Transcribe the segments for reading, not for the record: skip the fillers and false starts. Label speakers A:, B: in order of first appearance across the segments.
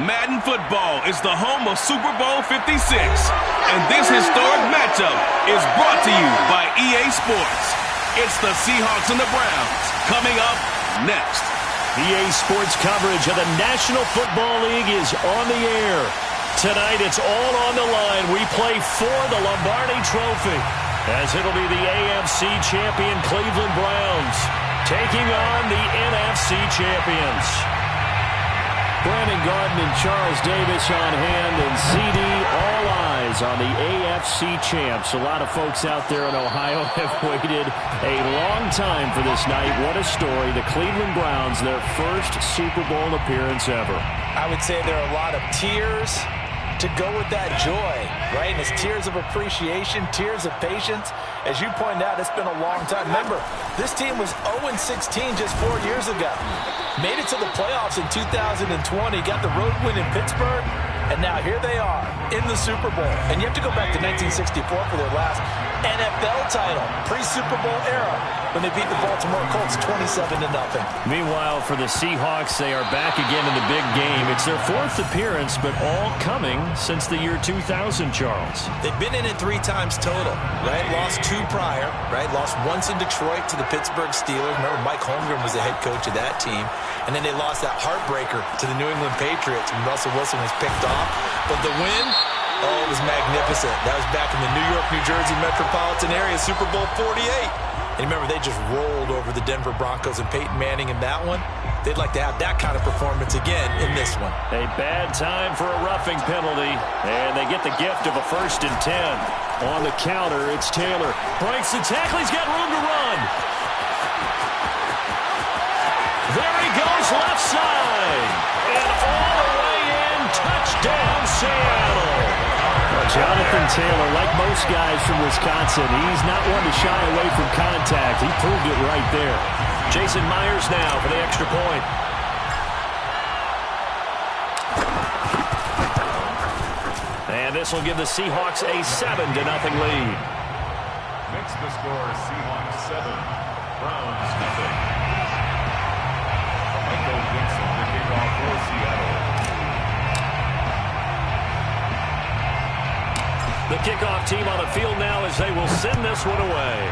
A: Madden football is the home of Super Bowl 56, and this historic matchup is brought to you by EA Sports. It's the Seahawks and the Browns coming up next.
B: EA Sports coverage of the National Football League is on the air. Tonight it's all on the line. We play for the Lombardi Trophy, as it'll be the AFC champion Cleveland Browns taking on the NFC champions.
C: Brandon Garden and Charles Davis on hand, and CD, all eyes on the AFC champs. A lot of folks out there in Ohio have waited a long time for this night. What a story. The Cleveland Browns, their first Super Bowl appearance ever.
D: I would say there are a lot of tears to go with that joy, right? And it's tears of appreciation, tears of patience. As you pointed out, it's been a long time. Remember, this team was 0-16 just 4 years ago. Made it to the playoffs in 2020, got the road win in Pittsburgh, and now here they are in the Super Bowl. And you have to go back to 1964 for their last NFL title, pre-Super Bowl era, when they beat the Baltimore Colts 27-0.
B: Meanwhile, for the Seahawks, they are back again in the big game. It's their fourth appearance, but all coming since the year 2000, Charles.
D: They've been in it 3 times total, right? Lost 2 prior, right? Lost once in Detroit to the Pittsburgh Steelers. Remember, Mike Holmgren was the head coach of that team. And then they lost that heartbreaker to the New England Patriots when Russell Wilson was picked off. But the win, oh, it was magnificent. That was back in the New York, New Jersey metropolitan area, Super Bowl 48. And remember, they just rolled over the Denver Broncos and Peyton Manning in that one. They'd like to have that kind of performance again in this one.
B: A bad time for a roughing penalty, and they get the gift of a 1st and 10. On the counter, it's Taylor. Breaks the tackle. He's got room to run. There he goes, left side. And all the way in, touchdown, Seattle.
C: Jonathan Taylor, like most guys from Wisconsin, he's not one to shy away from contact. He proved it right there.
B: Jason Myers now for the extra point. And this will give the Seahawks a 7-0 lead.
E: Makes the score Seahawks 7, Browns 0. Michael Vincent, the kickoff for Seattle.
B: The kickoff team on the field now as they will send this one away.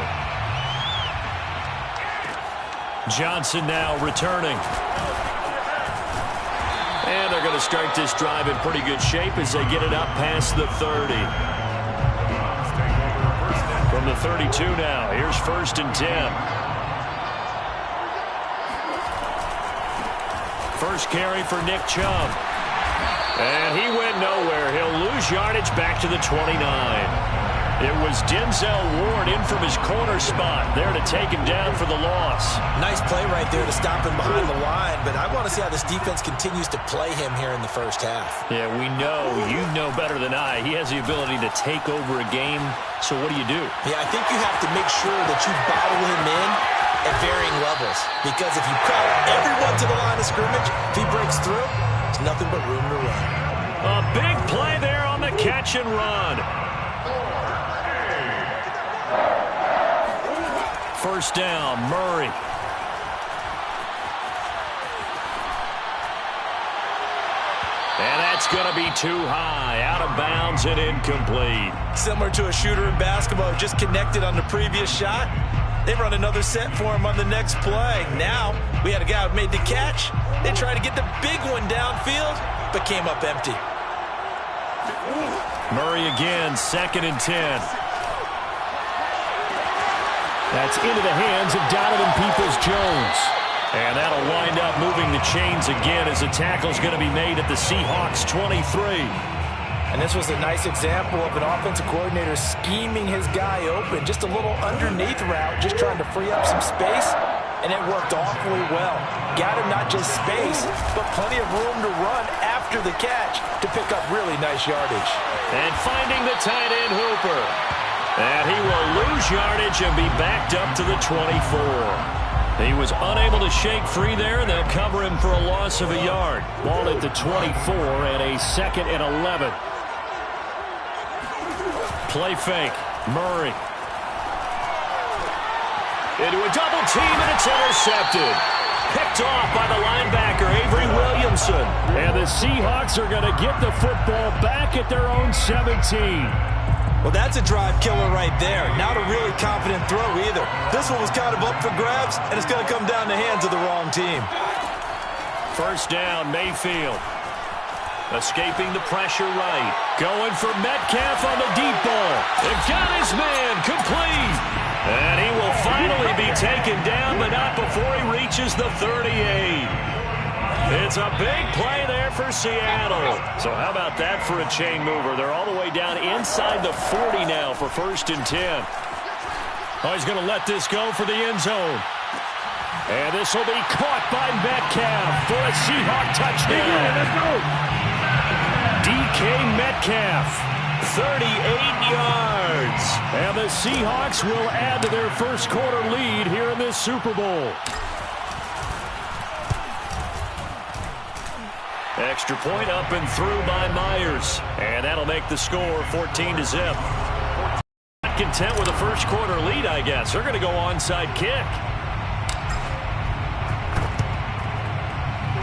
B: Johnson now returning. And they're going to start this drive in pretty good shape as they get it up past the 30. From the 32 now, here's 1st and 10. First carry for Nick Chubb. And he went nowhere. He'll lose yardage back to the 29. It was Denzel Ward in from his corner spot there to take him down for the loss.
D: Nice play right there to stop him behind the line, but I want to see how this defense continues to play him here in the first half.
B: Yeah, we know. You know better than I. He has the ability to take over a game, so what do you do?
D: Yeah, I think you have to make sure that you bottle him in at varying levels, because if you crowd everyone to the line of scrimmage, if he breaks through, there's nothing but room to run.
B: A big play there on the catch and run. First down, Murray. And that's going to be too high, out of bounds and incomplete.
D: Similar to a shooter in basketball, just connected on the previous shot. They run another set for him on the next play. Now, we had a guy who made the catch. They tried to get the big one downfield, but came up empty.
B: Murray again, 2nd and 10. That's into the hands of Donovan Peoples-Jones. And that'll wind up moving the chains again as the tackle's going to be made at the Seahawks 23.
D: And this was a nice example of an offensive coordinator scheming his guy open. Just a little underneath route, just trying to free up some space. And it worked awfully well. Got him not just space, but plenty of room to run after the catch to pick up really nice yardage.
B: And finding the tight end Hooper. And he will lose yardage and be backed up to the 24. He was unable to shake free there, and they'll cover him for a loss of a yard. Ball at the 24 and a 2nd and 11. Play fake. Murray. Into a double team, and it's intercepted. Picked picked off by the linebacker, Avery Williamson.
C: And the Seahawks are going to get the football back at their own 17.
D: Well, that's a drive killer right there. Not a really confident throw either. This one was kind of up for grabs, and it's going to come down the hands of the wrong team.
B: First down, Mayfield. Escaping the pressure right. Going for Metcalf on the deep ball. It got his man complete. And he will finally be taken down, but not before he reaches the 38. It's a big play there for Seattle. So how about that for a chain mover? They're all the way down inside the 40 now for 1st and 10. Oh, he's going to let this go for the end zone. And this will be caught by Metcalf for a Seahawk touchdown. DK Metcalf, 38 yards. And the Seahawks will add to their first quarter lead here in this Super Bowl. Extra point up and through by Myers. And that'll make the score 14-0. Not content with a first quarter lead, I guess. They're going to go onside kick.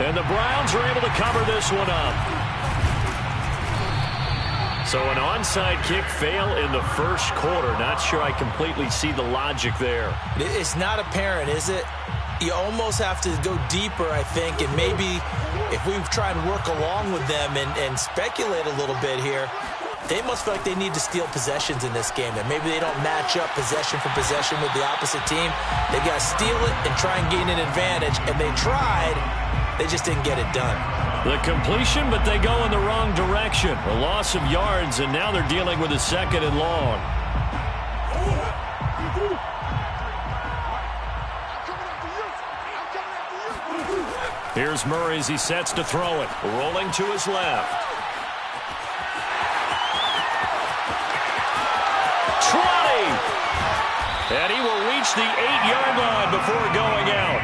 B: And the Browns are able to cover this one up. So an onside kick fail in the first quarter. Not sure I completely see the logic there.
D: It's not apparent, is it? You almost have to go deeper, I think, and maybe if we try and work along with them and speculate a little bit here, they must feel like they need to steal possessions in this game, and maybe they don't match up possession for possession with the opposite team. They got to steal it and try and gain an advantage, and they tried. They just didn't get it done.
B: The completion, but they go in the wrong direction. A loss of yards, and now they're dealing with a 2nd and long. Here's Murray as he sets to throw it. Rolling to his left. 20! And he will reach the 8-yard line before going out.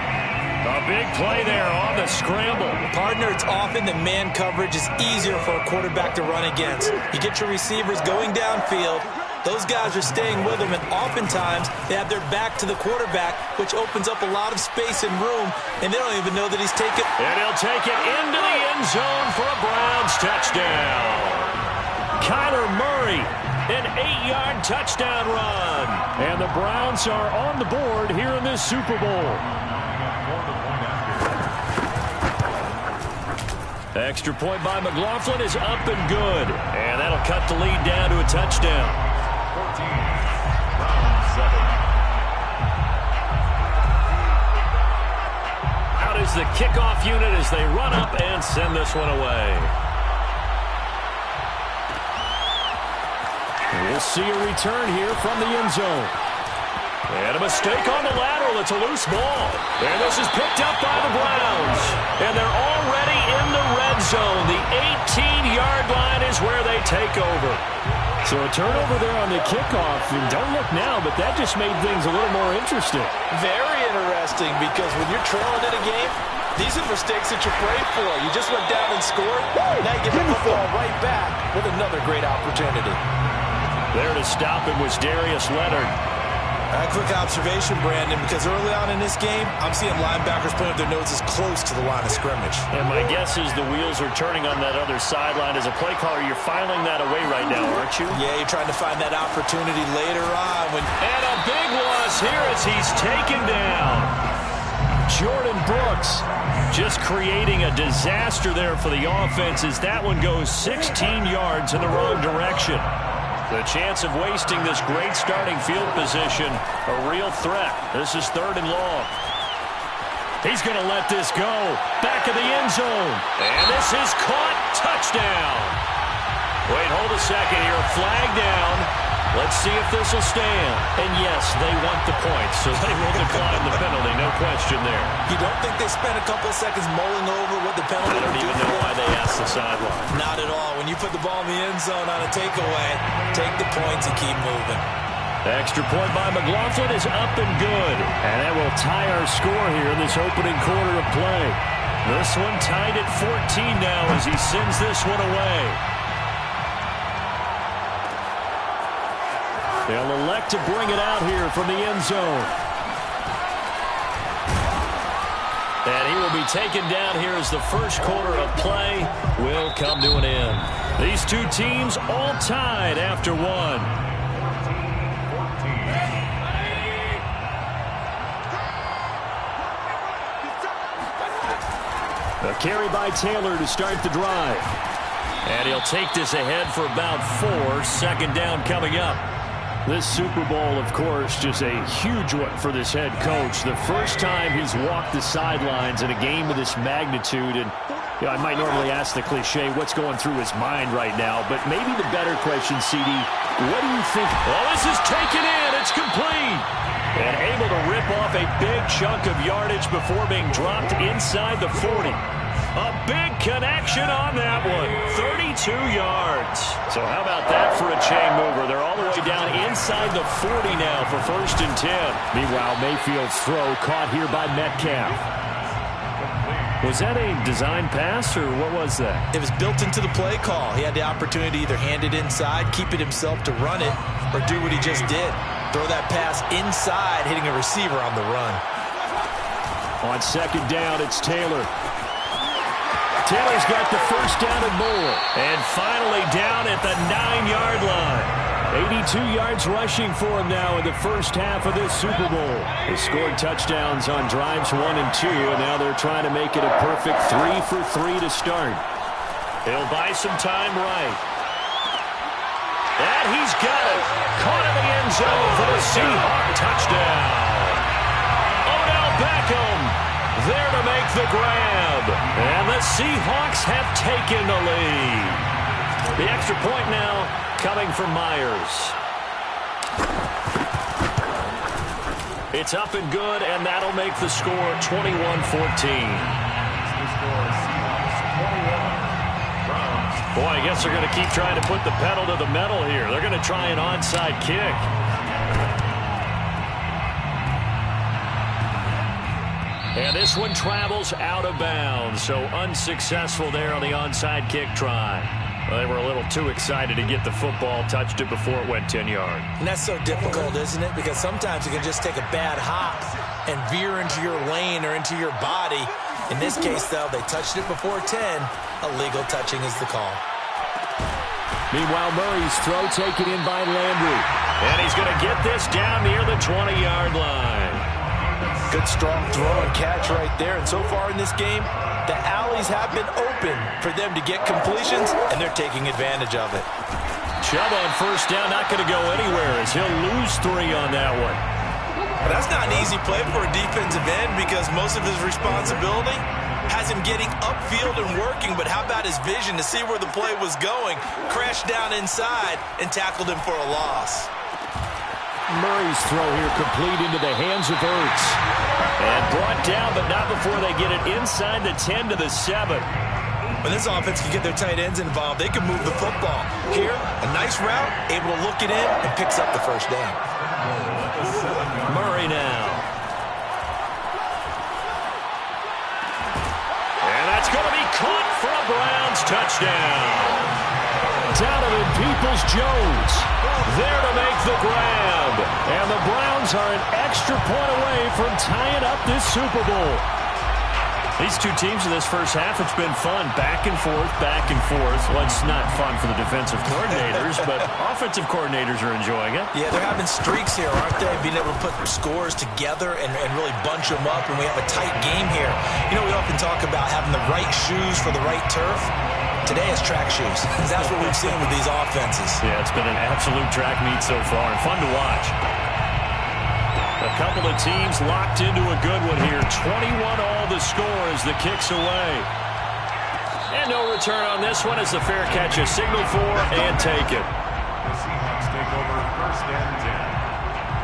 B: A big play there on the scramble.
D: Partner, it's often that man coverage is easier for a quarterback to run against. You get your receivers going downfield. Those guys are staying with him, and oftentimes they have their back to the quarterback, which opens up a lot of space and room, and they don't even know that he's taken.
B: And he'll take it into the end zone for a Browns touchdown. Kyler Murray, an 8-yard touchdown run.
C: And the Browns are on the board here in this Super Bowl.
B: Extra point by McLaughlin is up and good. And that'll cut the lead down to a touchdown.
E: 14, round 7.
B: Out is the kickoff unit as they run up and send this one away.
C: We'll see a return here from the end zone.
B: And a mistake on the lateral. It's a loose ball. And this is picked up by the Browns. And they're already in the red zone. The 18-yard line is where they take over.
C: So a turnover there on the kickoff. And don't look now, but that just made things a little more interesting.
D: Very interesting, because when you're trailing in a game, these are mistakes that you pray for. You just went down and scored. Now you get the football right back with another great opportunity.
B: There to stop it was Darius Leonard.
D: A quick observation, Brandon, because early on in this game, I'm seeing linebackers putting up their noses close to the line of scrimmage.
B: And my guess is the wheels are turning on that other sideline. As a play caller, you're filing that away right now, aren't you?
D: Yeah, you're trying to find that opportunity later on.
B: And a big loss here as he's taken down. Jordan Brooks just creating a disaster there for the offense as that one goes 16 yards in the wrong direction. The chance of wasting this great starting field position, a real threat. This is 3rd and long. He's going to let this go. Back of the end zone. And this is caught. Touchdown. Wait, hold a second here. Flag down. Let's see if this will stand. And yes, they want the points, so they will decline the penalty. No question there.
D: You don't think they spent a couple seconds mulling over what the penalty would do?
B: I don't even know why they asked the sideline.
D: Not at all. When you put the ball in the end zone on a takeaway, take the points and keep moving.
B: Extra point by McLaughlin is up and good.
C: And that will tie our score here in this opening quarter of play.
B: This one tied at 14 now as he sends this one away.
C: They'll elect to bring it out here from the end zone.
B: And he will will be taken down here as the first quarter of play will come to an end. These two teams all tied after one.
C: A carry by Taylor to start the drive.
B: And he'll take this ahead for about 4. Second down coming up.
C: This Super Bowl, of course, just a huge one for this head coach. The first time he's walked the sidelines in a game of this magnitude. And you know, I might normally ask the cliche, what's going through his mind right now? But maybe the better question, CD, what do you think?
B: Well, this is taken in. It's complete. And able to rip off a big chunk of yardage before being dropped inside the 40. A big connection on that one. 32 yards. So how about that for a chain mover? They're all the way down inside the 40 now for 1st and 10.
C: Meanwhile, Mayfield's throw caught here by Metcalf. Was that a design pass, or what was that?
D: It was built into the play call. He had the opportunity to either hand it inside, keep it himself to run it, or do what he just did. Throw that pass inside, hitting a receiver on the run.
C: On 2nd down, it's Taylor. Taylor's got the first down and more.
B: And finally down at the 9-yard line.
C: 82 yards rushing for him now in the first half of this Super Bowl. They scored touchdowns on drives 1 and 2, and now they're trying to make it a perfect 3 for 3 to start.
B: He'll buy some time right. And he's got it. Caught in the end zone for the Seahawk touchdown. Odell Beckham there to make the grab. And the Seahawks have taken the lead. The extra point now coming from Myers. It's up and good, and that'll make the score 21-14. Boy, I guess they're going to keep trying to put the pedal to the metal here. They're going to try an onside kick. And this one travels out of bounds, so unsuccessful there on the onside kick try. Well, they were a little too excited to get the football, touched it before it went 10 yards.
D: And that's so difficult, isn't it? Because sometimes you can just take a bad hop and veer into your lane or into your body. In this case, though, they touched it before 10. Illegal touching is the call.
C: Meanwhile, Murray's throw taken in by Landry.
B: And he's going to get this down near the 20-yard line.
D: Good, strong throw and catch right there. And so far in this game, the alleys have been open for them to get completions, and they're taking advantage of it.
B: Chubb on first down, not going to go anywhere as he'll lose 3 on that one.
D: Well, that's not an easy play for a defensive end because most of his responsibility has him getting upfield and working, but how about his vision to see where the play was going, crashed down inside, and tackled him for a loss.
C: Murray's throw here complete into the hands of Ertz.
B: And brought down, but not before they get it inside the 10 to the 7.
D: When this offense can get their tight ends involved, they can move the football. Here, a nice route, able to look it in, and picks up the first down.
B: Murray now. And that's going to be caught for a Browns touchdown.
C: Donovan Peoples-Jones there to make the grab. And the Browns are an extra point away from tying up this Super Bowl.
B: These two teams in this first half, it's been fun. Back and forth, back and forth. Well, it's not fun for the defensive coordinators, but offensive coordinators are enjoying it.
D: Yeah, they're having streaks here, aren't they? Being able to put scores together and really bunch them up, and we have a tight game here. You know, we often talk about having the right shoes for the right turf. Today is track shoes. That's what we've seen with these offenses.
B: Yeah, it's been an absolute track meet so far, and fun to watch. A couple of teams locked into a good one here. 21-all the score as the kick's away. And no return on this one as the fair catch is signaled for and taken.
E: The Seahawks take over 1st and 10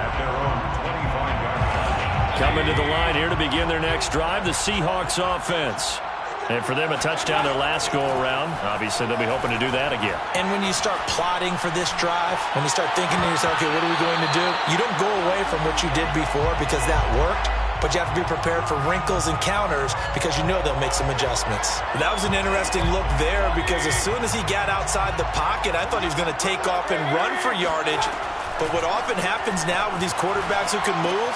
E: at their own 25-yard line.
B: Coming to the line here to begin their next drive, the Seahawks offense. And for them, a touchdown their last go-around. Obviously, they'll be hoping to do that again.
D: And when you start plotting for this drive, when you start thinking to yourself, okay, what are we going to do? You don't go away from what you did before because that worked, but you have to be prepared for wrinkles and counters because you know they'll make some adjustments. That was an interesting look there because as soon as he got outside the pocket, I thought he was going to take off and run for yardage. But what often happens now with these quarterbacks who can move,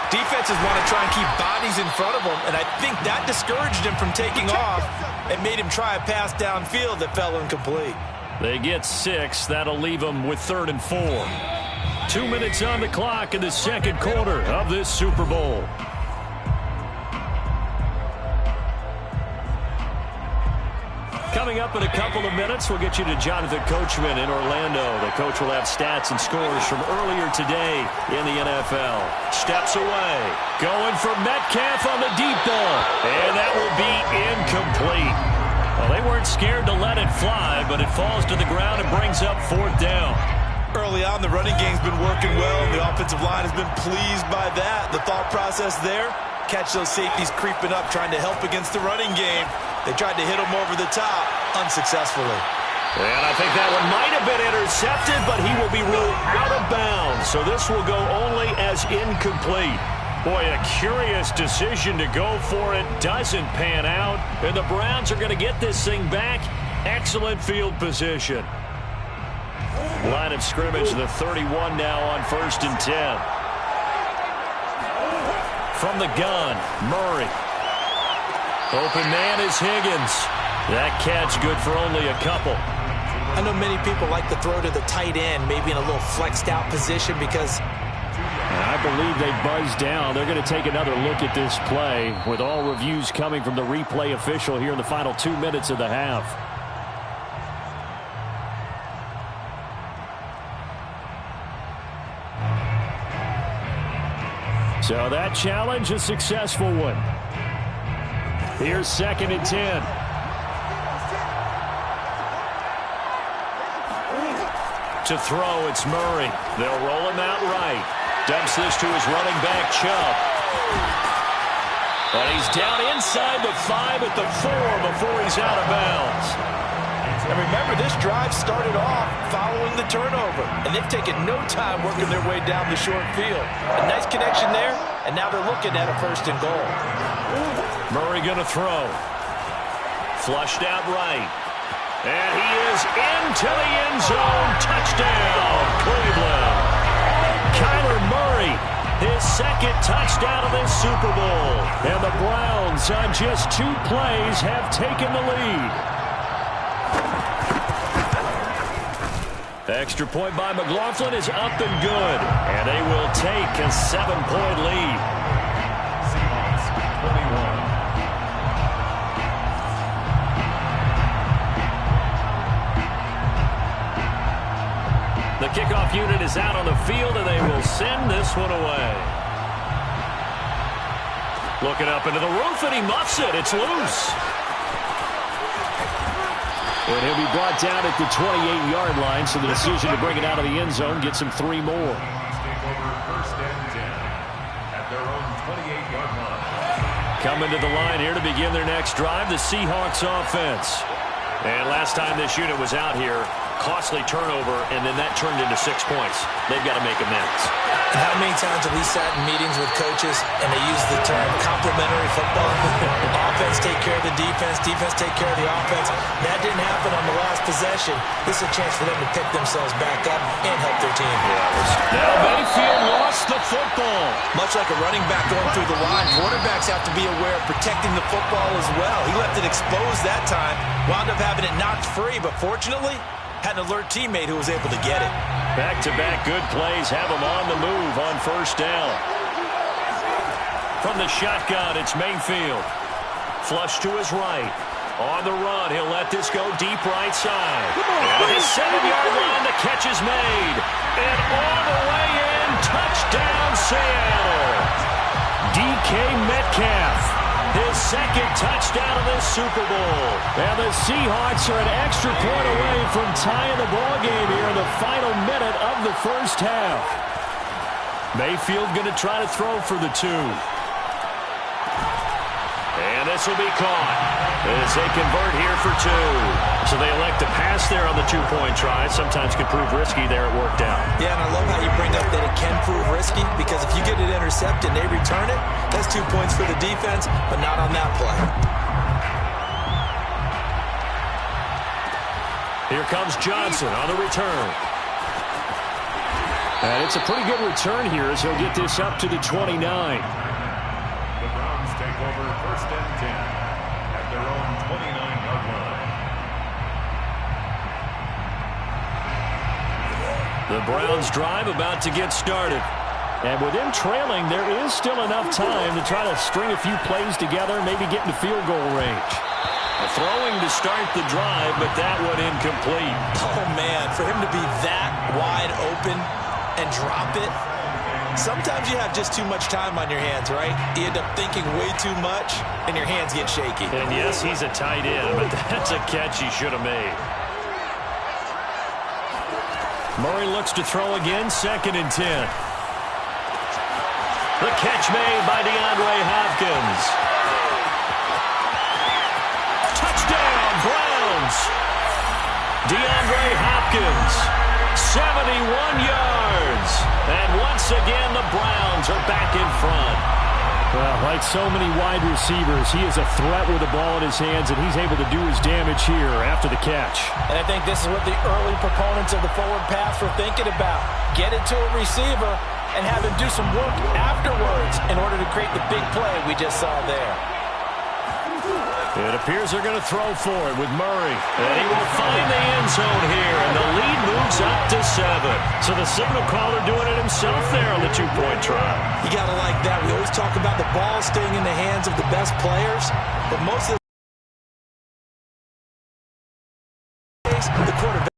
D: Defenses want to try and keep bodies in front of him, and I think that discouraged him from taking off and made him try a pass downfield that fell incomplete.
C: They get 6. That'll leave them with 3rd and 4. 2 minutes on the clock in the second quarter of this Super Bowl. Coming up in a couple of minutes, we'll get you to Jonathan Coachman in Orlando. The coach will have stats and scores from earlier today in the NFL. Steps away. Going for Metcalf on the deep ball. And that will be incomplete. Well, they weren't scared to let it fly, but it falls to the ground and brings up 4th down.
D: Early on, the running game's been working well, and the offensive line has been pleased by that. The thought process there, catch those safeties creeping up, trying to help against the running game. They tried to hit him over the top, unsuccessfully.
C: And I think that one might have been intercepted, but he will be ruled out of bounds. So this will go only as incomplete. Boy, a curious decision to go for it. Doesn't pan out. And the Browns are going to get this thing back. Excellent field position. Line of scrimmage, the 31 now on 1st and 10. From the gun, Murray. Open man is Higgins. That catch good for only a couple.
D: I know many people like to throw to the tight end, maybe in a little flexed out position because
C: I believe they buzzed down. They're going to take another look at this play with all reviews coming from the replay official here in the final 2 minutes of the half. So that challenge, a successful one. Here's 2nd and 10. To throw, it's Murray. They'll roll him out right. Dumps this to his running back, Chubb. But he's down inside the 5 at the 4 before he's out of bounds.
D: And remember, this drive started off following the turnover, and they've taken no time working their way down the short field. A nice connection there, and now they're looking at a 1st and goal.
C: Murray going to throw. Flushed out right. And he is into the end zone. Touchdown, Cleveland. Kyler Murray, his 2nd touchdown of this Super Bowl. And the Browns, on just 2 plays, have taken the lead. Extra point by McLaughlin is up and good. And they will take a 7-point lead.
E: Seahawks 21.
C: The kickoff unit is out on the field, and they will send this one away. Looking up into the roof, and he muffs it. It's loose. And he'll be brought down at the 28-yard line, so the decision to bring it out of the end zone gets him 3 more.
E: Take over 1st and 10 at their own 28-yard line.
C: Coming to the line here to begin their next drive, the Seahawks offense. And last time this unit was out here, costly turnover, and then that turned into 6 points. They've got to make amends.
D: And how many times have we sat in meetings with coaches and they use the term complementary football? Offense take care of the defense, defense take care of the offense. That didn't happen on the last possession. This is a chance for them to pick themselves back up and help their team.
C: Now Mayfield lost the football.
D: Much like a running back going through the line, quarterbacks have to be aware of protecting the football as well. He left it exposed that time, wound up having it knocked free, but fortunately, had an alert teammate who was able to get it.
C: Back-to-back good plays have him on the move on 1st down. From the shotgun, it's Mayfield. Flush to his right. On the run, he'll let this go deep right side. And his 7-yard line, the catch is made. And all the way in, touchdown Seattle. DK Metcalf. His 2nd touchdown of this Super Bowl. And the Seahawks are an extra point away from tying the ball game here in the final minute of the 1st half. Mayfield going to try to throw for the 2. And this will be caught as they convert here for 2. So they elect to pass there on the 2-point try. Sometimes could prove risky there. It worked out.
D: Yeah, and I love how you bring up that it can prove risky, because if you get it intercepted and they return it, that's 2 points for the defense, but not on that play.
C: Here comes Johnson on the return. And it's a pretty good return here as he'll get this up to the 29.
E: The Browns take over 1st and 10 at their own 29-yard line.
B: The Browns drive about to get started.
C: And with him trailing, there is still enough time to try to string a few plays together, maybe get into field goal range.
B: Throwing to start the drive, but that one incomplete.
D: Oh, man, for him to be that wide open and drop it. Sometimes you have just too much time on your hands, right? You end up thinking way too much, and your hands get shaky.
B: And yes, he's a tight end, but that's a catch he should have made.
C: Murray looks to throw again, 2nd and 10.
B: The catch made by DeAndre Hopkins. Touchdown, Browns. DeAndre Hopkins, 71 yards. And once again, the Browns are back in front.
C: Well, like so many wide receivers, he is a threat with the ball in his hands, and he's able to do his damage here after the catch.
D: And I think this is what the early proponents of the forward pass were thinking about. Get it to a receiver and have him do some work afterwards in order to create the big play we just saw there.
C: It appears they're going to throw for it with Murray.
B: And he will find the end zone here, and the lead moves up to 7.
C: So the signal caller doing it himself there on the 2-point try.
D: You got to like that. We always talk about the ball staying in the hands of the best players, but most of the quarterback.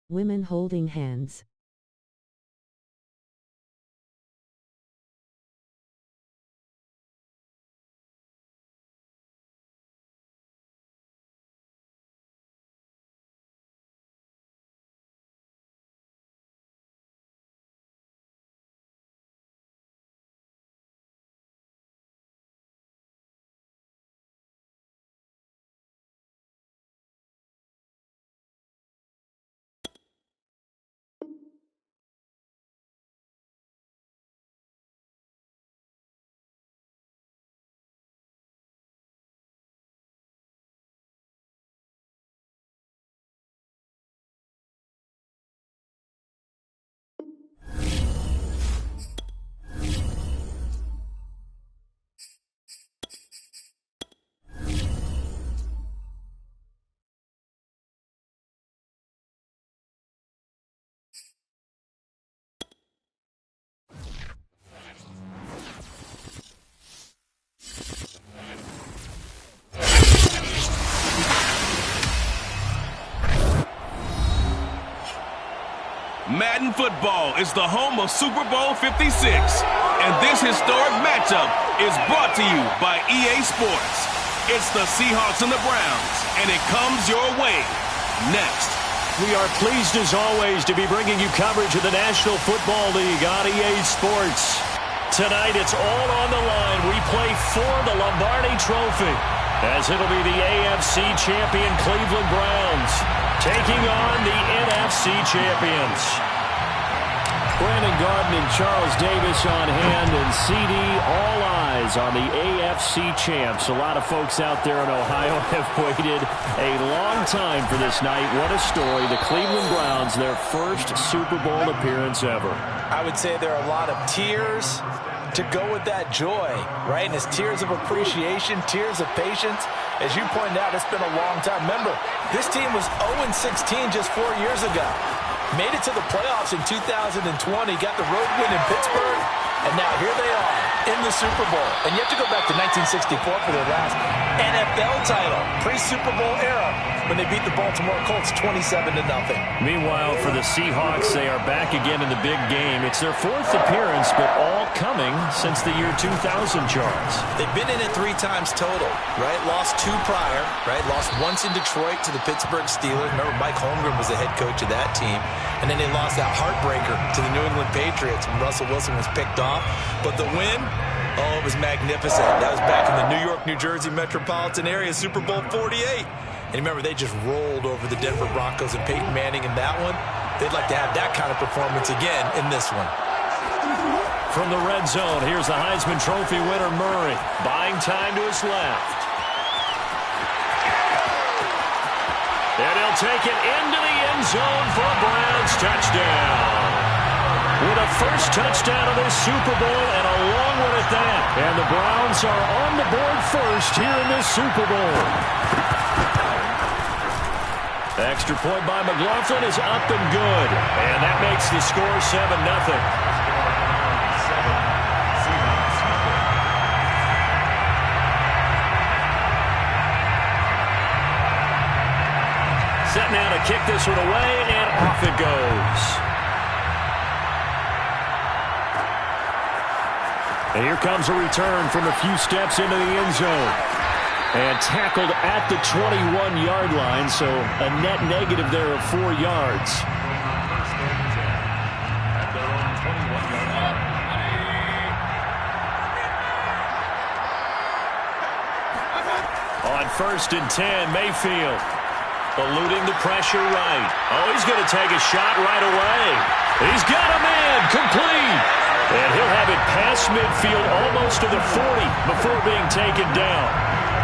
F: Women holding hands.
A: Madden football is the home of Super Bowl 56, and this historic matchup is brought to you by EA Sports. It's the Seahawks and the Browns, and it comes your way next.
B: We are pleased as always to be bringing you coverage of the National Football League on EA Sports. Tonight it's all on the line. We play for the Lombardi Trophy, as it'll be the AFC champion Cleveland Browns taking on the NFC champions.
C: Brandon Garden and Charles Davis on hand, and CD, all eyes on the AFC champs. A lot of folks out there in Ohio have waited a long time for this night. What a story. The Cleveland Browns, their first Super Bowl appearance ever.
D: I would say there are a lot of tears to go with that joy, right? And it's tears of appreciation, tears of patience. As you pointed out, it's been a long time. Remember, this team was 0-16 just 4 years ago. Made it to the playoffs in 2020, got the road win in Pittsburgh, and now here they are in the Super Bowl. And you have to go back to 1964 for their last NFL title, pre-Super Bowl era, when they beat the Baltimore Colts 27-0.
C: Meanwhile, for the Seahawks, they are back again in the big game. It's their fourth appearance, but all coming since the year 2000, Charles.
D: They've been in it 3 times total, right? Lost 2 prior, right? Lost once in Detroit to the Pittsburgh Steelers. Remember, Mike Holmgren was the head coach of that team. And then they lost that heartbreaker to the New England Patriots when Russell Wilson was picked off. But the win, Oh, it was magnificent. That was back in the New York, New Jersey metropolitan area, Super Bowl 48. And remember, they just rolled over the Denver Broncos and Peyton Manning in that one. They'd like to have that kind of performance again in this one.
B: From the red zone, here's the Heisman Trophy winner, Murray. Buying time to his left. And he'll take it into the end zone for a Browns touchdown. With a first touchdown of this Super Bowl and a long one at that. And the Browns are on the board first here in this Super Bowl. Extra point by McLaughlin is up and good. And that makes the score 7-0. Set now to kick this one away, and off it goes. And here comes a return from a few steps into the end zone. And tackled at the 21-yard line, so a net negative there of 4 yards. On 1st and 10, Mayfield. Eluding the pressure right. Oh, he's going to take a shot right away. He's got a man complete. And he'll have it past midfield almost to the 40 before being taken down.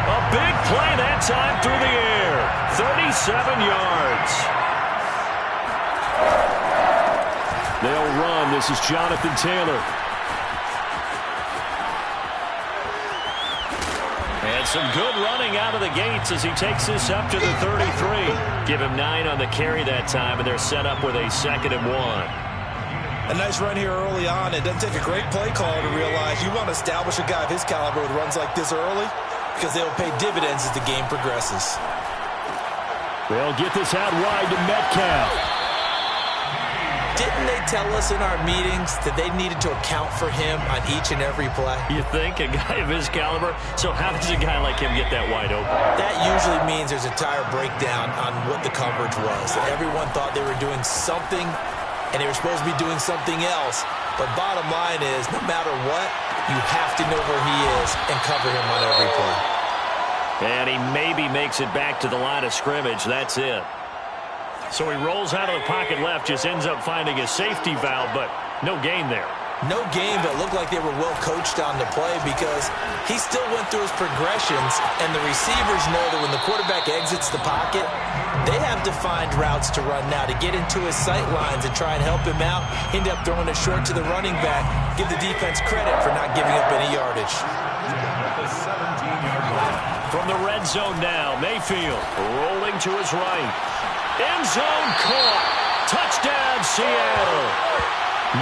B: A big play that time through the air. 37 yards. They'll run. This is Jonathan Taylor. And some good running out of the gates as he takes this up to the 33. Give him 9 on the carry that time, and they're set up with a 2nd and 1.
D: A nice run here early on. It doesn't take a great play caller to realize you want to establish a guy of his caliber with runs like this early because they'll pay dividends as the game progresses.
B: They'll get this out wide to Metcalf.
D: Didn't they tell us in our meetings that they needed to account for him on each and every play?
B: You think? A guy of his caliber? So how does a guy like him get that wide open?
D: That usually means there's a tire breakdown on what the coverage was. Everyone thought they were doing something, and they were supposed to be doing something else. But bottom line is, no matter what, you have to know where he is and cover him on every play.
B: And he maybe makes it back to the line of scrimmage. That's it. So he rolls out of the pocket left, just ends up finding a safety valve, but no gain there.
D: No gain, but looked like they were well coached on the play because he still went through his progressions, and the receivers know that when the quarterback exits the pocket, they have defined routes to run now to get into his sight lines and try and help him out. End up throwing it short to the running back. Give the defense credit for not giving up any yardage.
B: From the red zone now, Mayfield rolling to his right. End zone caught. Touchdown, Seattle.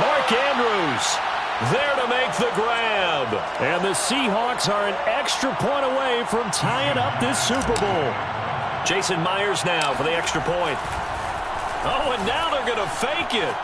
B: Mark Andrews there to make the grab. And the Seahawks are an extra point away from tying up this Super Bowl. Jason Myers now for the extra point. Oh, and now they're going to fake it.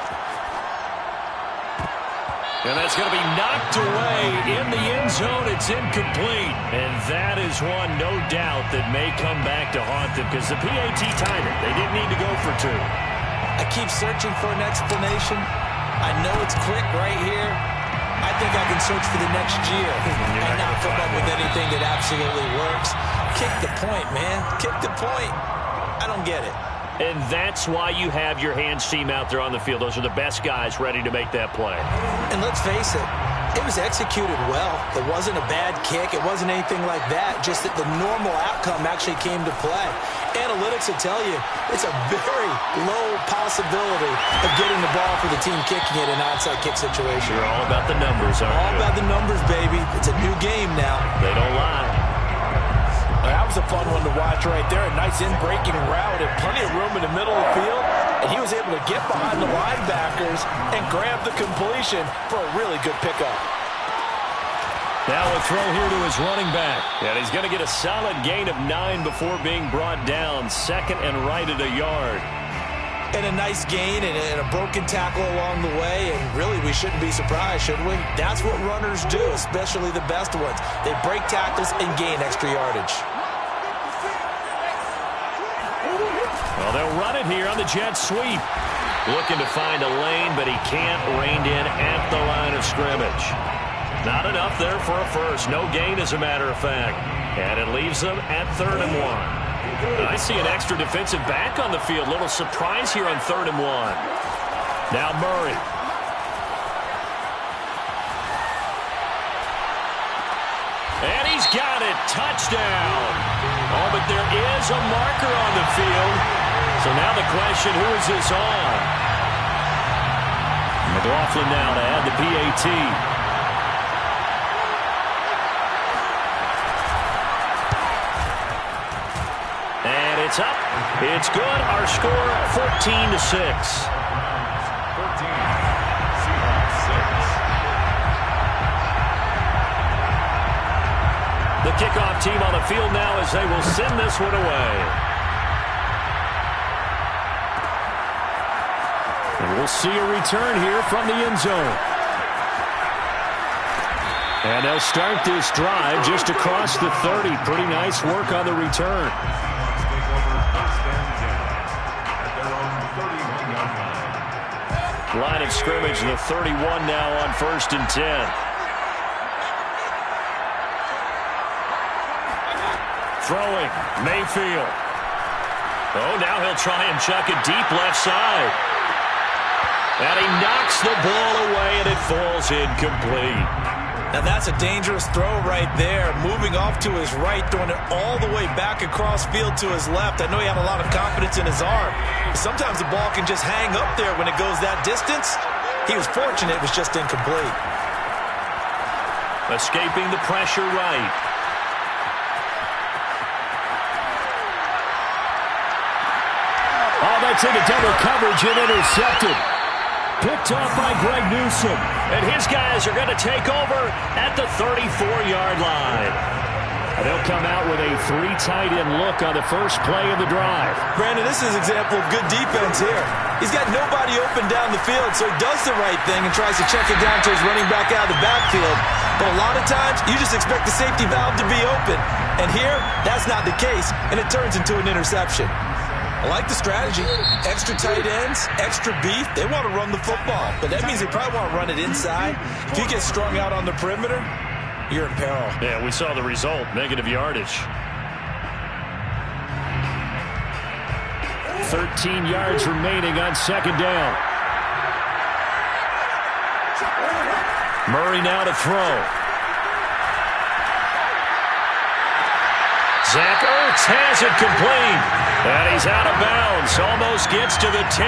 B: And that's going to be knocked away in the end zone. It's incomplete. And that is one, no doubt, that may come back to haunt them because the PAT tied it. They didn't need to go for 2.
D: I keep searching for an explanation. I know it's quick right here. I think I can search for the next year and not come up with anything that absolutely works. Kick the point, man. Kick the point. I don't get it.
B: And that's why you have your hands team out there on the field. Those are the best guys ready to make that play.
D: And let's face it, it was executed well. It wasn't a bad kick. It wasn't anything like that. Just that the normal outcome actually came to play. Analytics will tell you it's a very low possibility of getting the ball for the team kicking it in an onside kick situation.
B: You're all about the numbers, aren't you?
D: All about the numbers, baby. It's a new game now.
B: They don't lie.
D: That was a fun one to watch right there. A nice in-breaking route and plenty of room in the middle of the field. And he was able to get behind the linebackers and grab the completion for a really good pickup.
B: Now a throw here to his running back. And he's going to get a solid gain of 9 before being brought down. 2nd and right at a yard.
D: And a nice gain and a broken tackle along the way. And really, we shouldn't be surprised, should we? That's what runners do, especially the best ones. They break tackles and gain extra yardage.
B: Well, they'll run it here on the jet sweep. Looking to find a lane, but he can't. Reined in at the line of scrimmage. Not enough there for a first. No gain, as a matter of fact. And it leaves them at 3rd and 1. I see an extra defensive back on the field. Little surprise here on 3rd and 1. Now Murray. And he's got it. Touchdown. Oh, but there is a marker on the field. So now the question, who is this on? McLaughlin now to add the PAT. And it's up. It's good. Our score, 14-6.
E: 14. Seahawks 6.
B: The kickoff team on the field now as they will send this one away. And we'll see a return here from the end zone. And they'll start this drive just across the 30. Pretty nice work on the return.
E: Take over 1st and 10 at their own 31-yard line.
B: Line of scrimmage, the 31 now on 1st and 10. Throwing, Mayfield. Oh, now he'll try and chuck it deep left side. And he knocks the ball away, and it falls incomplete.
D: Now that's a dangerous throw right there. Moving off to his right, throwing it all the way back across field to his left. I know he had a lot of confidence in his arm. But sometimes the ball can just hang up there when it goes that distance. He was fortunate it was just incomplete.
B: Escaping the pressure right.
C: Oh, that's into double coverage and intercepted. Picked off by Greg Newsome.
B: And his guys are going to take over at the 34-yard line.
C: And they'll come out with a 3 tight end look on the first play of the drive.
D: Brandon, this is an example of good defense here. He's got nobody open down the field, so he does the right thing and tries to check it down to his running back out of the backfield. But a lot of times, you just expect the safety valve to be open. And here, that's not the case, and it turns into an interception. I like the strategy. Extra tight ends, extra beef. They want to run the football, but that means they probably want to run it inside. If you get strung out on the perimeter, you're in peril.
B: Yeah, we saw the result, negative yardage.
C: 13 yards remaining on 2nd down.
B: Murray now to throw. Zach Ertz has it complete. And he's out of bounds. Almost gets to the 10.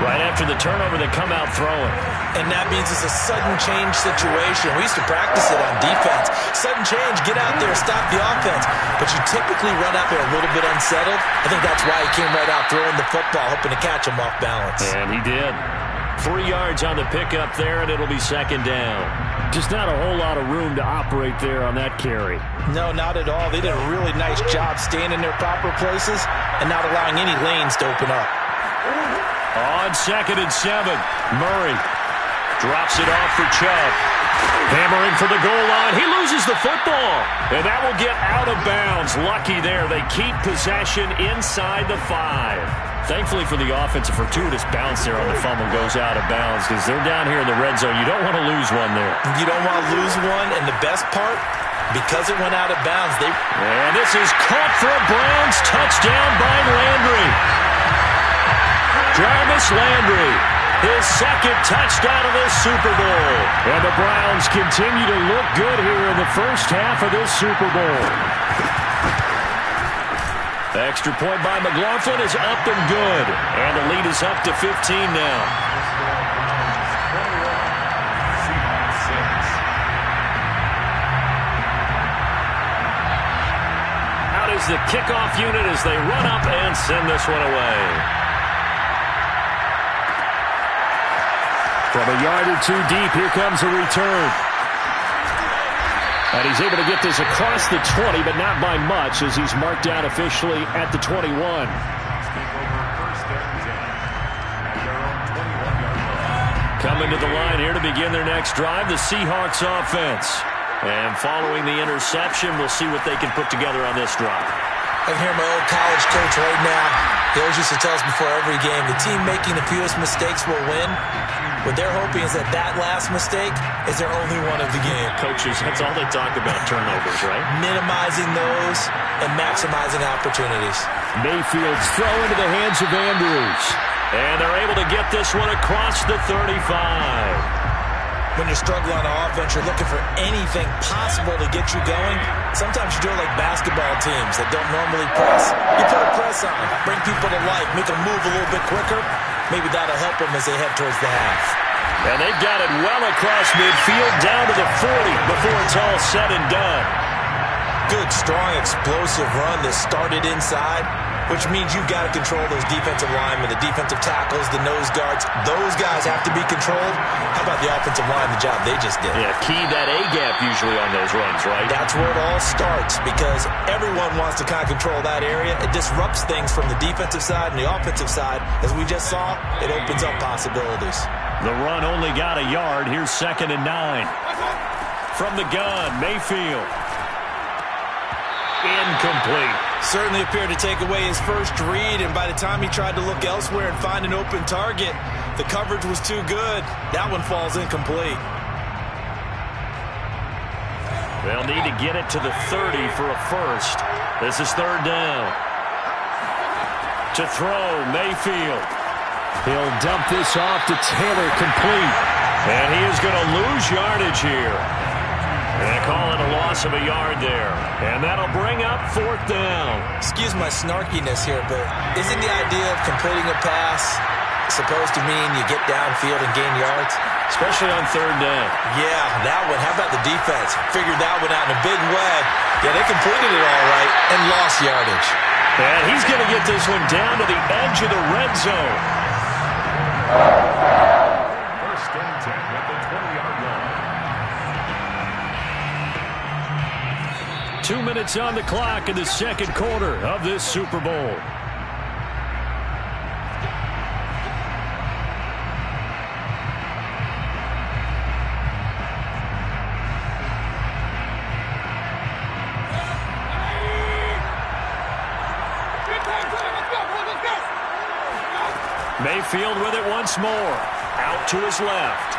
B: Right after the turnover, they come out throwing.
D: And that means it's a sudden change situation. We used to practice it on defense. Sudden change, get out there, stop the offense. But you typically run out there a little bit unsettled. I think that's why he came right out throwing the football, hoping to catch him off balance.
B: And he did. 3 yards on the pickup there, and it'll be 2nd down.
C: Just not a whole lot of room to operate there on that carry.
D: No, not at all. They did a really nice job staying in their proper places and not allowing any lanes to open up.
B: On 2nd and 7, Murray drops it off for Chubb. Hammering for the goal line. He loses the football. And that will get out of bounds. Lucky there. They keep possession inside the 5. Thankfully for the offense, a fortuitous bounce there on the fumble goes out of bounds because they're down here in the red zone. You don't want to lose one there.
D: You don't want to lose one, and the best part, because it went out of bounds,
B: And this is caught for a Browns touchdown by Landry. Jarvis Landry, his 2nd touchdown of this Super Bowl.
C: And the Browns continue to look good here in the first half of this Super Bowl.
B: Extra point by McLaughlin is up and good. And the lead is up to 15 now.
E: Seahawks 6.
B: Out is the kickoff unit as they run up and send this one away.
C: From a yard or 2 deep, here comes a return. And he's able to get this across the 20, but not by much as he's marked down officially at the 21.
E: Take over 1st and 10 at their own 21-yard line.
B: Coming to the line here to begin their next drive, the Seahawks offense. And following the interception, we'll see what they can put together on this drive.
D: I can hear my old college coach right now. He always used to tell us before every game, the team making the fewest mistakes will win. What they're hoping is that last mistake is their only one of the game.
C: Coaches, that's all they talk about, turnovers, right?
D: Minimizing those and maximizing opportunities.
C: Mayfield's throw into the hands of Andrews. And they're able to get this one across the 35.
D: When you're struggling on offense, you're looking for anything possible to get you going. Sometimes you do it like basketball teams that don't normally press. You put a press on, bring people to life, make them move a little bit quicker. Maybe that'll help them as they head towards the half.
C: And they've got it well across midfield down to the 40 before it's all said and done.
D: Good, strong, explosive run that started inside, which means you've got to control those defensive linemen, the defensive tackles, the nose guards. Those guys have to be controlled. How about the offensive line, the job they just did?
C: Yeah, key that A-gap usually on those runs, right?
D: That's where it all starts because everyone wants to kind of control that area. It disrupts things from the defensive side and the offensive side. As we just saw, it opens up possibilities.
C: The run only got a yard. Here's 2nd and 9. From the gun, Mayfield. Incomplete.
D: Certainly appeared to take away his first read, and by the time he tried to look elsewhere and find an open target, the coverage was too good. That one falls incomplete.
C: They'll need to get it to the 30 for a first. This is 3rd down. To throw, Mayfield. He'll dump this off to Taylor, complete. And he is going to lose yardage here. And they call it a loss of a yard there. And that'll bring up 4th down.
D: Excuse my snarkiness here, but isn't the idea of completing a pass supposed to mean you get downfield and gain yards?
C: Especially on 3rd down.
D: Yeah, that one. How about the defense? Figured that one out in a big way. Yeah, they completed it all right and lost yardage.
C: And he's going to get this one down to the edge of the red zone.
E: 1st and 10 at the 20-yard line.
C: 2 minutes on the clock in the 2nd quarter of this Super Bowl. Mayfield with it once more. Out to his left.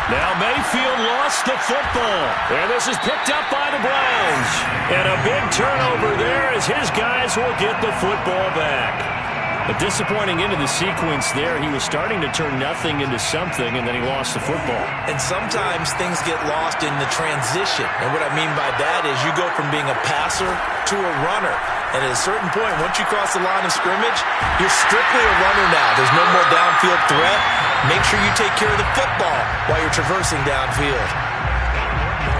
C: Now Mayfield lost the football. And this is picked up by the Browns. And a big turnover there as his guys will get the football back. A disappointing end of the sequence there. He was starting to turn nothing into something, and then he lost the football.
D: And sometimes things get lost in the transition. And what I mean by that is you go from being a passer to a runner. And at a certain point, once you cross the line of scrimmage, you're strictly a runner now. There's no more downfield threat. Make sure you take care of the football while you're traversing downfield.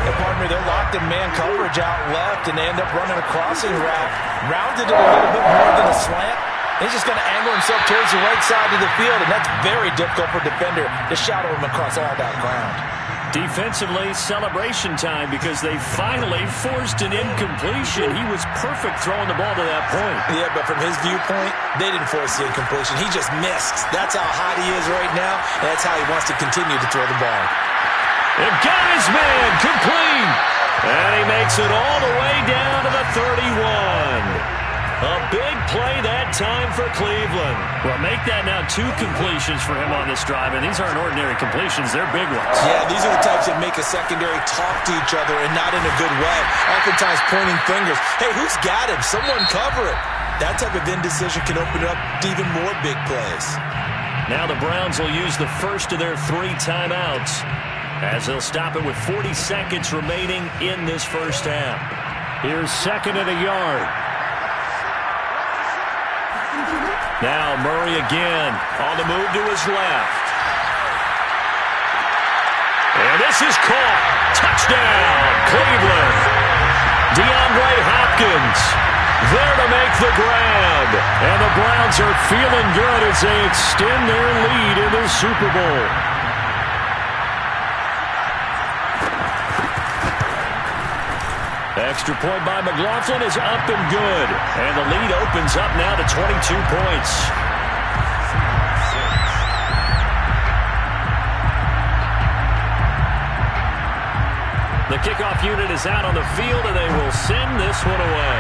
D: And pardon me, they're locked in man coverage out left, and they end up running a crossing route. Rounded it a little bit more than a slant. He's just going to angle himself towards the right side of the field, and that's very difficult for a defender to shadow him across all that ground.
C: Defensively, celebration time because they finally forced an incompletion. He was perfect throwing the ball to that point.
D: Yeah, but from his viewpoint, they didn't force the incompletion. He just missed. That's how hot he is right now, and that's how he wants to continue to throw the ball.
C: And got his man complete. And he makes it all the way down to the 31. A big play that time for Cleveland. Well, make that now 2 completions for him on this drive, and these aren't ordinary completions. They're big ones.
D: Yeah, these are the types that make a secondary talk to each other and not in a good way. Oftentimes pointing fingers. Hey, who's got him? Someone cover it. That type of indecision can open up to even more big plays.
C: Now the Browns will use the first of their 3 timeouts as they'll stop it with 40 seconds remaining in this first half. Here's 2nd and a yard. Now Murray again on the move to his left. And this is caught. Touchdown, Cleveland. DeAndre Hopkins there to make the grab. And the Browns are feeling good as they extend their lead in the Super Bowl. Extra point by McLaughlin is up and good. And the lead opens up now to 22 points. The kickoff unit is out on the field, and they will send this one away.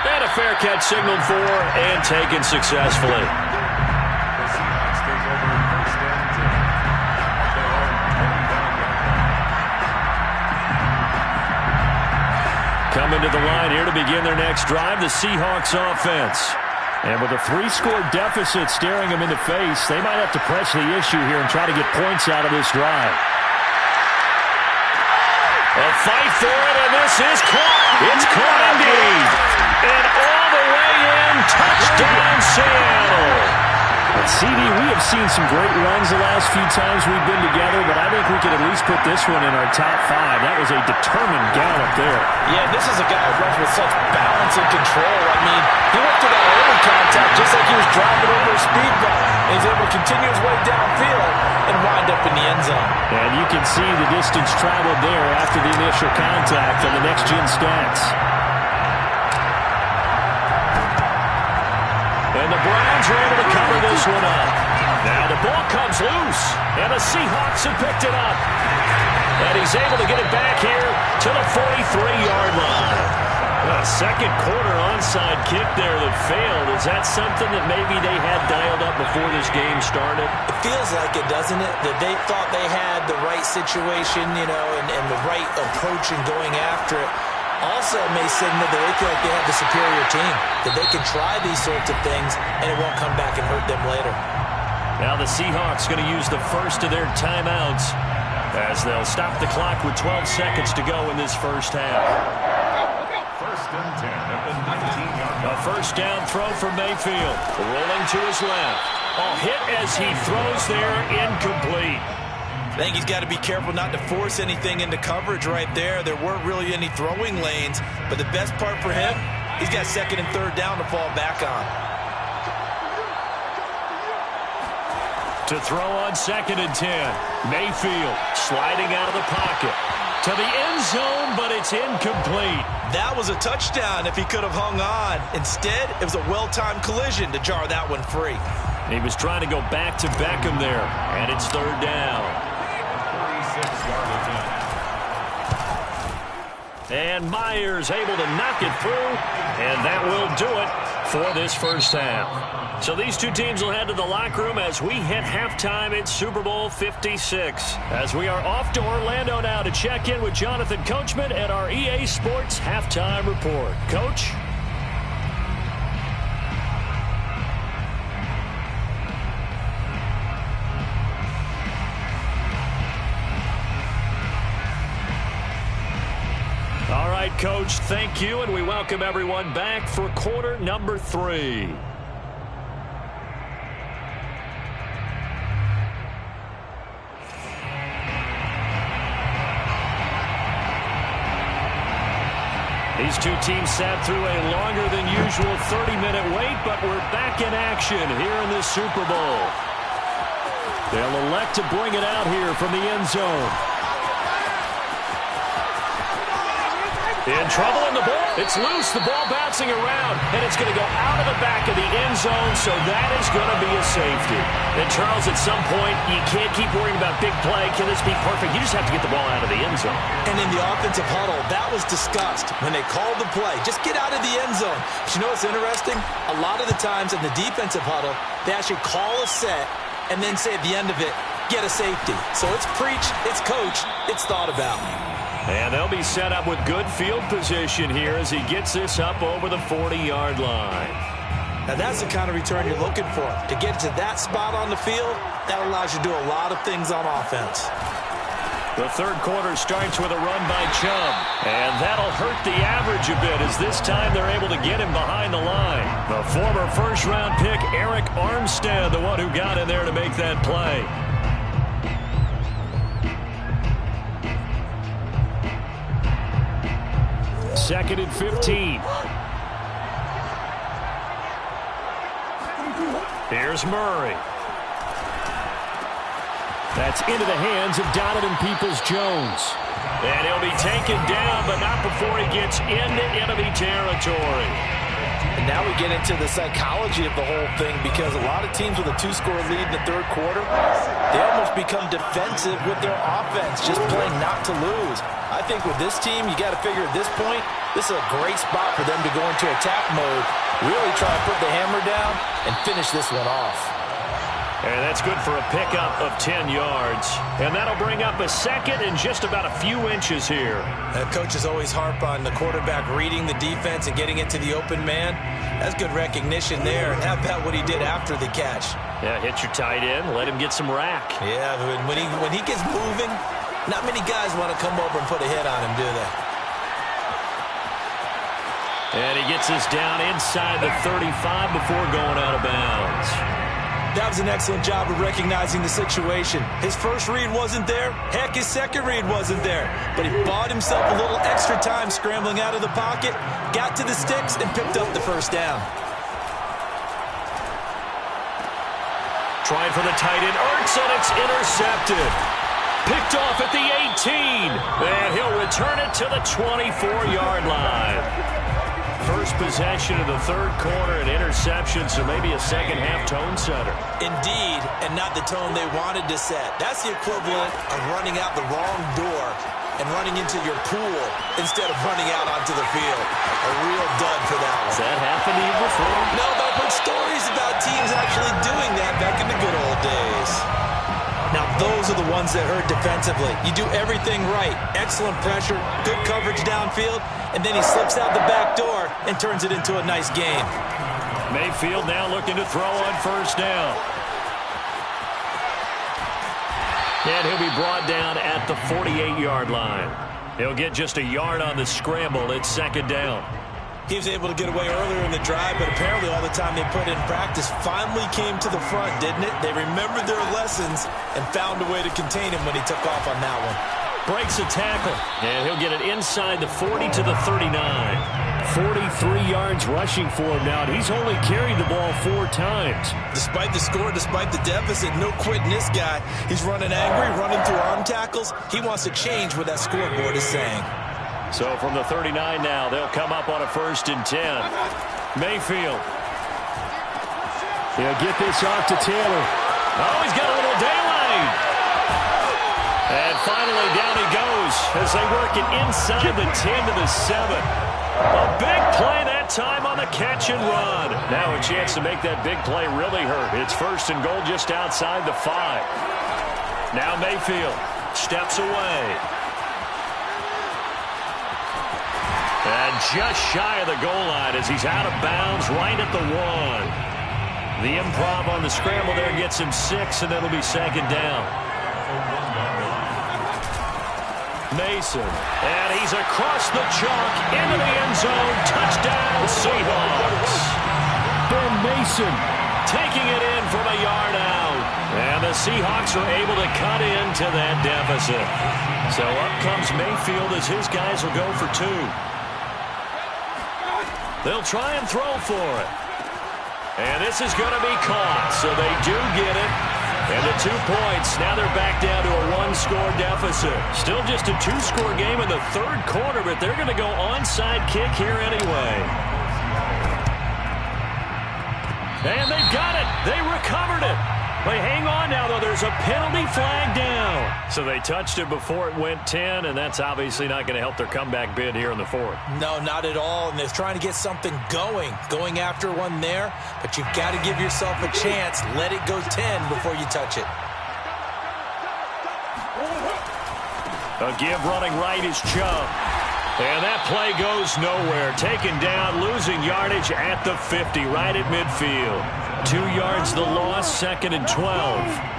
C: And a
B: fair catch signaled for and taken successfully.
E: The Seahawks take over first and 10 at their own 29-yard line.
B: Coming to the line here to begin their next drive, the Seahawks offense. And with a 3-score deficit staring them in the face, they might have to press the issue here and try to get points out of this drive. A fight for it, and this is caught. It's caught indeed. And all the way in, touchdown Seattle.
C: But CD, we have seen some great runs the last few times we've been together, but I think we could at least put this one in our top 5. That was a determined gallop there.
D: Yeah, this is a guy who runs with such balance and control. I mean, he went to that early contact just like he was driving over a speed bump. And he's able to continue his way downfield and wind up in the end zone.
C: And you can see the distance traveled there after the initial contact on the next-gen stats.
B: And the Browns are able to cover this one up. Now the ball comes loose, and the Seahawks have picked it up. And he's able to get it back here to the 43-yard line. A second quarter onside kick there that failed. Is that something that maybe they had dialed up before this game started?
D: It feels like it, doesn't it? That they thought they had the right situation, and the right approach in going after it. Also may signal that they feel like they have the superior team, that they can try these sorts of things, and it won't come back and hurt them later.
B: Now the Seahawks going to use the first of their timeouts as they'll stop the clock with 12 seconds to go in this first half.
E: First and 10 at the 19-yard line.
B: A first down throw for Mayfield. Rolling to his left. A hit as he throws there, incomplete.
D: I think he's got to be careful not to force anything into coverage right there. There weren't really any throwing lanes, but the best part for him, he's got second and third down to fall back on.
B: To throw on second and 10. Mayfield sliding out of the pocket. To the end zone, but it's incomplete.
D: That was a touchdown if he could have hung on. Instead, it was a well-timed collision to jar that one free.
B: He was trying to go back to Beckham there, and it's third down.
E: 36-yard attempt.
B: And Myers able to knock it through, and that will do it for this first half. So these two teams will head to the locker room as we hit halftime in Super Bowl 56. As we are off to Orlando now to check in with Jonathan Coachman at our EA Sports Halftime Report. Coach? All right, Coach, thank you, and we welcome everyone back for quarter number 3. These two teams sat through a longer than usual 30-minute wait, but we're back in action here in this Super Bowl. They'll elect to bring it out here from the end zone. In trouble in the ball. It's loose. The ball bouncing around, and it's going to go out of the back of the end zone, so that is going to be a safety. And, Charles, at some point, you can't keep worrying about big play. Can this be perfect? You just have to get the ball out of the end zone.
D: And in the offensive huddle, that was discussed when they called the play. Just get out of the end zone. But you know what's interesting? A lot of the times in the defensive huddle, they actually call a set and then say at the end of it, get a safety. So it's preached, it's coached, it's thought about.
B: And they'll be set up with good field position here as he gets this up over the 40-yard line.
D: Now that's the kind of return you're looking for. To get to that spot on the field, that allows you to do a lot of things on offense.
B: The third quarter starts with a run by Chubb. And that'll hurt the average a bit as this time they're able to get him behind the line. The former first-round pick, Eric Armstead, the one who got in there to make that play. Second and 15. Here's Murray. That's into the hands of Donovan Peoples-Jones. And he'll be taken down, but not before he gets into enemy territory.
D: And now we get into the psychology of the whole thing, because a lot of teams with a 2-score lead in the third quarter, they almost almost become defensive with their offense, just playing not to lose. I think with this team, you got to figure at this point, this is a great spot for them to go into attack mode, really try to put the hammer down and finish this one off.
B: And that's good for a pickup of 10 yards. And that'll bring up a second and just about a few inches here.
D: Coaches always harp on the quarterback reading the defense and getting it to the open man. That's good recognition there. How about what he did after the catch?
B: Yeah, hit your tight end, let him get some rack.
D: Yeah, when he gets moving, not many guys want to come over and put a hit on him, do they?
B: And he gets us down inside the 35 before going out of bounds.
D: That was an excellent job of recognizing the situation. His first read wasn't there. Heck, his second read wasn't there. But he bought himself a little extra time scrambling out of the pocket, got to the sticks, and picked up the first down.
B: Trying for the tight end, Ertz, and it's intercepted. Picked off at the 18, and he'll return it to the 24-yard line. First possession of the third quarter, an interception, so maybe a second-half tone setter.
D: Indeed, and not the tone they wanted to set. That's the equivalent of running out the wrong door and running into your pool instead of running out onto the field. A real dud for that one.
B: Has that happened to you before?
D: No, but I've heard stories about teams actually doing that back in the good old days. Now, those are the ones that hurt defensively. You do everything right. Excellent pressure, good coverage downfield, and then he slips out the back door and turns it into a nice game.
B: Mayfield now looking to throw on first down. And he'll be brought down at the 48-yard line. He'll get just a yard on the scramble. It's second down.
D: He was able to get away earlier in the drive, but apparently all the time they put in practice finally came to the front, didn't it? They remembered their lessons and found a way to contain him when he took off on that one.
B: Breaks a tackle, and he'll get it inside the 40 to the 39. 43 yards rushing for him now, and he's only carried the ball 4 times.
D: Despite the score, despite the deficit, no quitting this guy. He's running angry, running through arm tackles. He wants to change what that scoreboard is saying.
B: So from the 39 now, they'll come up on a 1st and 10. Mayfield.
C: He'll get this off to Taylor.
B: Oh, he's got a little daylight. And finally down he goes as they work it inside the 10 to the 7. A big play that time on the catch and run. Now a chance to make that big play really hurt. It's 1st and goal just outside the 5. Now Mayfield steps away. And just shy of the goal line as he's out of bounds right at the 1. The improv on the scramble there gets him 6, and it'll be second down. Mason, and he's across the chalk into the end zone. Touchdown, Seahawks.
C: Ben Mason
B: taking it in from a yard out. And the Seahawks are able to cut into that deficit. So up comes Mayfield as his guys will go for 2. They'll try and throw for it. And this is going to be caught, so they do get it. And the 2 points, now they're back down to a 1-score deficit. Still just a 2-score game in the third quarter, but they're going to go onside kick here anyway. And they've got it. They recovered it. They hang on now, though. There's a penalty flag down. So they touched it before it went 10, and that's obviously not going to help their comeback bid here in the 4th.
D: No, not at all, and they're trying to get something going after one there, but you've got to give yourself a chance. Let it go 10 before you touch it.
B: A give running right is Chubb. And that play goes nowhere. Taken down, losing yardage at the 50, right at midfield. 2 yards the loss, 2nd and 12.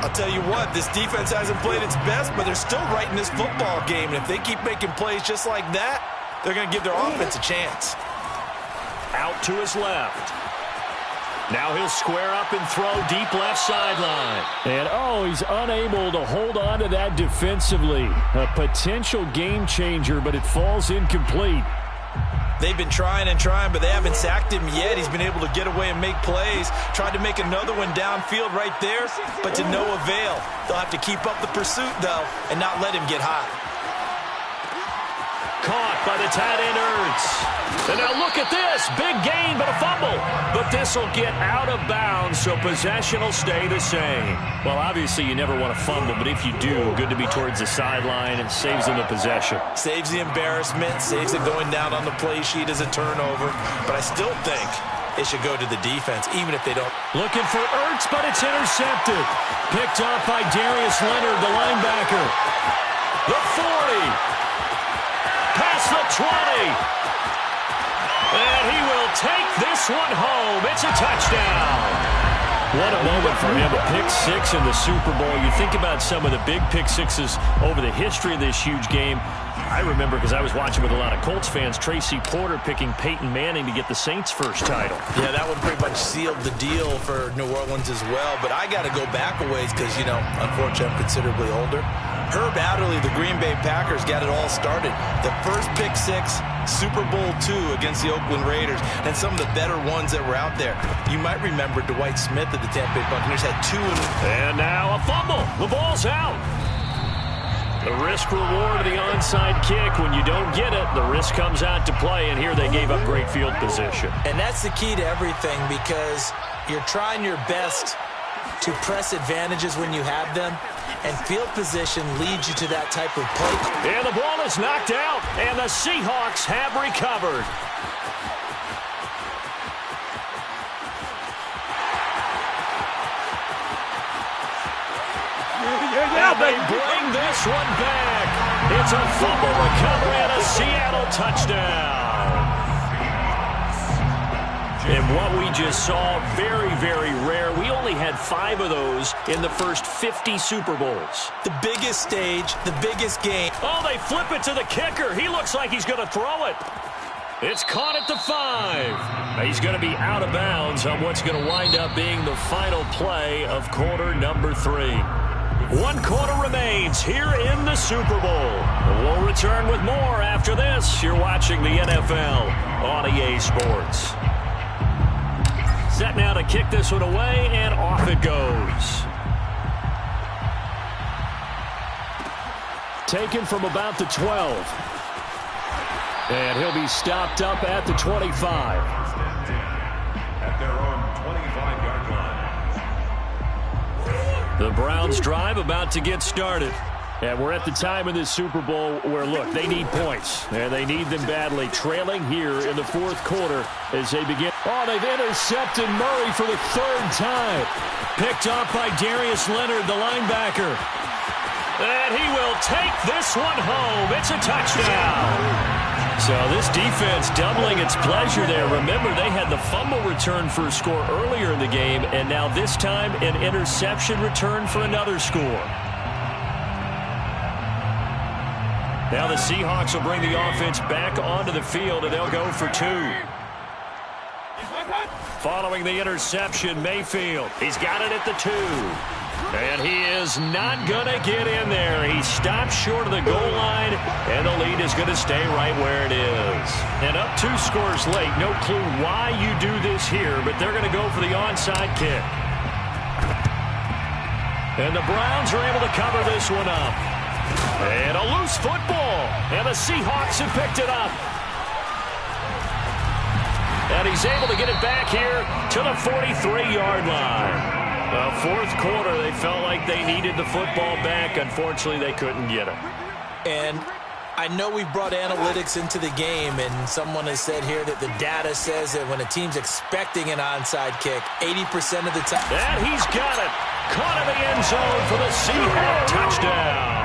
D: I'll tell you what, this defense hasn't played its best, but they're still right in this football game. And if they keep making plays just like that, they're going to give their offense a chance.
B: Out to his left. Now he'll square up and throw deep left sideline.
C: And, he's unable to hold on to that defensively. A potential game changer, but it falls incomplete.
D: They've been trying and trying, but they haven't sacked him yet. He's been able to get away and make plays. Tried to make another one downfield right there, but to no avail. They'll have to keep up the pursuit, though, and not let him get hot.
B: caught by the tight end Ertz. And now look at this. Big gain, but a fumble. But this will get out of bounds, so possession will stay the same. Well, obviously you never want to fumble, but if you do, good to be towards the sideline. It saves them the possession.
D: Saves the embarrassment, saves it going down on the play sheet as a turnover. But I still think it should go to the defense, even if they don't.
B: Looking for Ertz, but it's intercepted. Picked off by Darius Leonard, the linebacker. The 40. Past the 20. And he will take this one home. It's a touchdown. What a moment for him, a pick six in the Super Bowl. You think about some of the big pick sixes over the history of this huge game. I remember, because I was watching with a lot of Colts fans, Tracy Porter picking Peyton Manning to get the Saints' first title.
D: Yeah, that one pretty much sealed the deal for New Orleans as well. But I got to go back a ways because, you know, unfortunately I'm considerably older. Herb Adderley, the Green Bay Packers, got it all started. The first pick six, Super Bowl II against the Oakland Raiders, and some of the better ones that were out there. You might remember Dwight Smith at the Tampa Bay Buccaneers had two.
B: And now a fumble. The ball's out. The risk reward of the onside kick. When you don't get it, the risk comes out to play, and here they gave up great field position.
D: And that's the key to everything, because you're trying your best to press advantages when you have them, and field position leads you to that type of play.
B: And the ball is knocked out, and the Seahawks have recovered. And they bring this one back. It's a fumble recovery and a Seattle touchdown. And what we just saw, very, very rare. We only had 5 of those in the first 50 Super Bowls.
D: The biggest stage, the biggest game.
B: Oh, they flip it to the kicker. He looks like he's going to throw it. It's caught at the 5. He's going to be out of bounds on what's going to wind up being the final play of quarter number 3. 1 quarter remains here in the Super Bowl. We'll return with more after this. You're watching the NFL on EA Sports. Set now to kick this one away, and off it goes. Taken from about the 12. And he'll be stopped up at the 25.
E: At their own 25-yard line.
B: The Browns drive about to get started. And we're at the time in this Super Bowl where, look, they need points. And they need them badly. Trailing here in the 4th quarter as they begin. Oh, they've intercepted Murray for the 3rd time. Picked off by Darius Leonard, the linebacker. And he will take this one home. It's a touchdown. So this defense doubling its pleasure there. Remember, they had the fumble return for a score earlier in the game, and now this time an interception return for another score. Now the Seahawks will bring the offense back onto the field, and they'll go for 2. Following the interception, Mayfield. He's got it at the 2. And he is not going to get in there. He stops short of the goal line, and the lead is going to stay right where it is. And up 2 scores late. No clue why you do this here, but they're going to go for the onside kick. And the Browns are able to cover this one up. And a loose football. And the Seahawks have picked it up. And he's able to get it back here to the 43-yard line. 4th quarter, they felt like they needed the football back. Unfortunately, they couldn't get it.
D: And I know we've brought analytics into the game, and someone has said here that the data says that when a team's expecting an onside kick, 80% of the time.
B: And he's got it. Caught in the end zone for the Seahawks touchdown.